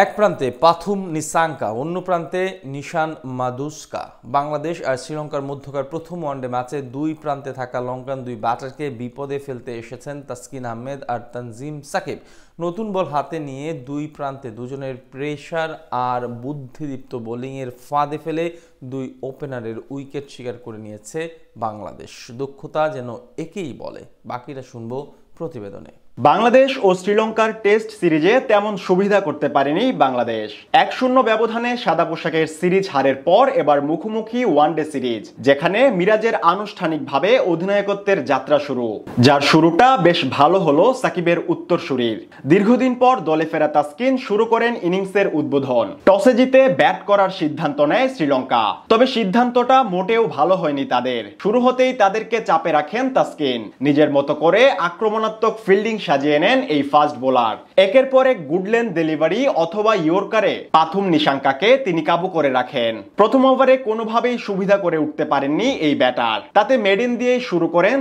এক প্রান্তে পাথুম নিসাঙ্কা, অন্য প্রান্তে নিশান মাদুস্কা। বাংলাদেশ আর শ্রীলঙ্কার মধ্যকার প্রথম ওয়ানডে ম্যাচে দুই প্রান্তে থাকা লঙ্কান দুই ব্যাটারকে বিপদে ফেলতে এসেছেন তাসকিন আহমেদ আর তানজিম সাকিব। নতুন বল হাতে নিয়ে দুই প্রান্তে দুজনের প্রেসার আর বুদ্ধিদীপ্ত বোলিংয়ের ফাঁদে ফেলে দুই ওপেনারের উইকেট শিকার করে নিয়েছে বাংলাদেশ। দক্ষতা যেন একেই বলে। বাকিটা শুনবো প্রতিবেদনে। বাংলাদেশ ও শ্রীলঙ্কার টেস্ট সিরিজে তেমন সুবিধা করতে পারেনি বাংলাদেশ। 1-0 ব্যবধানে সাদা পোশাকের সিরিজ হারের পর এবার মুখোমুখি ওয়ানডে সিরিজ, যেখানে মিরাজের আনুষ্ঠানিকভাবে অধিনায়কত্বের যাত্রা শুরু, যার শুরুটা বেশ ভালো হলো সাকিবের উত্তরসূরির। দীর্ঘদিন পর দলে ফেরা তাসকিন শুরু করেন ইনিংসের উদ্বোধন। টসে জিতে ব্যাট করার সিদ্ধান্ত নেয় শ্রীলঙ্কা, তবে সিদ্ধান্তটা মোটেও ভালো হয়নি তাদের। শুরু হতেই তাদেরকে চাপে রাখেন তাসকিন, নিজের মতো করে আক্রমণাত্মক ফিল্ডিং সাজিয়ে নেন এই ফাস্ট বোলার। একের পর এক গুডল্যান্ড ডেলিভারি অথবা ইয়র্কারে পাথুম নিশাঙ্কাকে তিনি কাবু করে রাখেন। প্রথম ওভারে কোনোভাবেই সুবিধা করে উঠতে পারেননি এই ব্যাটার, তাতে মেডিন দিয়েই শুরু করেন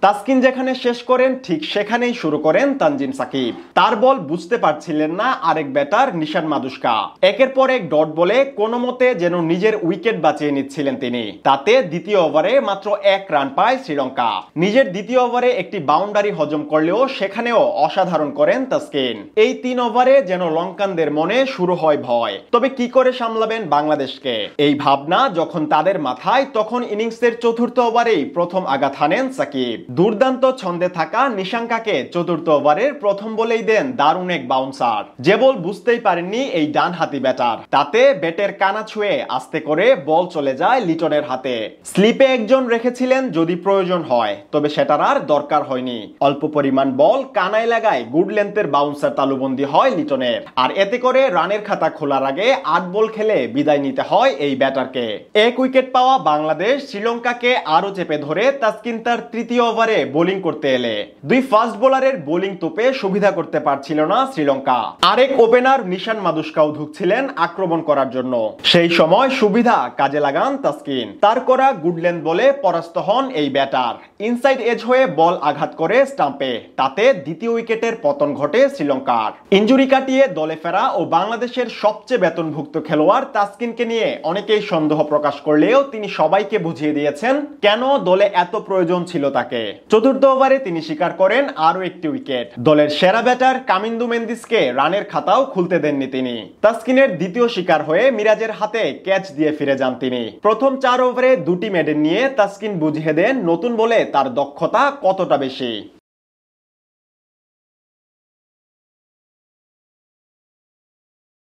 তাসকিন যেখানে শেষ করেন ঠিক সেখানেই শুরু করেন তানজিম সাকিব। তার বল বুঝতে পারছিলেন না আরেক ব্যাটার নিশান মাদুস্কা। একের পর এক ডট বলে কোনো মতে যেন নিজের উইকেট বাঁচিয়ে নিচ্ছিলেন তিনি। তাতে দ্বিতীয় ওভারে মাত্র 1 রান পায় শ্রীলঙ্কা। নিজের দ্বিতীয় ওভারে একটি বাউন্ডারি হজম করলেও সেখানেও অসাধারণ করেন তাসকিন। এই 3 ওভারে যেন লঙ্কানদের মনে শুরু হয় ভয়। তবে কি করে সামলাবেন বাংলাদেশকে, এই ভাবনা যখন তাদের মাথায়, তখন ইনিংসের চতুর্থ ওভারেই প্রথম আঘাত হানেন সাকিব। দুর্দান্ত ছন্দে থাকা নিশাঙ্কাকে চতুর্থ ওভারের প্রথম বলেই দেন দারুণ এক বাউন্সার, যে বল বুঝতেই পারেননি এই ডানহাতি ব্যাটার। তাতে ব্যাটের কানা ছুঁয়ে আস্তে করে বল চলে যায় লিটনের হাতে। স্লিপে একজন রেখেছিলেন যদি প্রয়োজন হয়, তবে সেটার আর দরকার হয়নি। অল্প পরিমাণ বল কানায় লাগায় গুড লেন্থের বাউন্সার তালুবন্দী হয় লিটনের, আর এতে করে রানের খাতা খোলার আগে 8 বল খেলে বিদায় নিতে হয় এই ব্যাটারকে। 1 উইকেট পাওয়া বাংলাদেশ শ্রীলঙ্কাকে আরো চেপে ধরে তাসকিন তার তৃতীয় ওভারে বোলিং করতে এলে দুই ফাস্ট বোলারের বোলিং তোপে সুবিধা করতে পারছিল না শ্রীলঙ্কা। আরেক ওপেনার নিশান মাদুস্কাও ঢুকছিলেন আক্রমণ করার জন্য। সেই সময় সুবিধা কাজে লাগান তাসকিন। তার করা গুড লেন্থ বলে পরাস্ত হন এই ব্যাটার। ইনসাইড এজ হয়ে বল আঘাত করে স্টাম্পে, তাতে দ্বিতীয় উইকেটের পতন ঘটে শ্রীলঙ্কার। ইনজুরি কাটিয়ে দলে ফেরা ও বাংলাদেশের সবচেয়ে বেতনভুক্ত খেলোয়াড় তাসকিনকে নিয়ে অনেকেই সন্দেহ প্রকাশ করলেও তিনি সবাইকে বুঝিয়ে দিয়েছেন কেন দলে এত প্রয়োজন ছিল তাকে। চতুর্থ ওভারে তিনি স্বীকার করেন আরো একটি উইকেট। দলের সেরা ব্যাটার কামিন্দু মেন্দিসকে রানের খাতাও খুলতে দেননি তিনি। তাসকিনের দ্বিতীয় শিকার হয়ে মিরাজের হাতে ক্যাচ দিয়ে ফিরে যান তিনি। প্রথম 4 ওভারে 2টি মেডেন নিয়ে তাসকিন বুঝিয়ে দেন নতুন বলে তার দক্ষতা কতটা বেশি।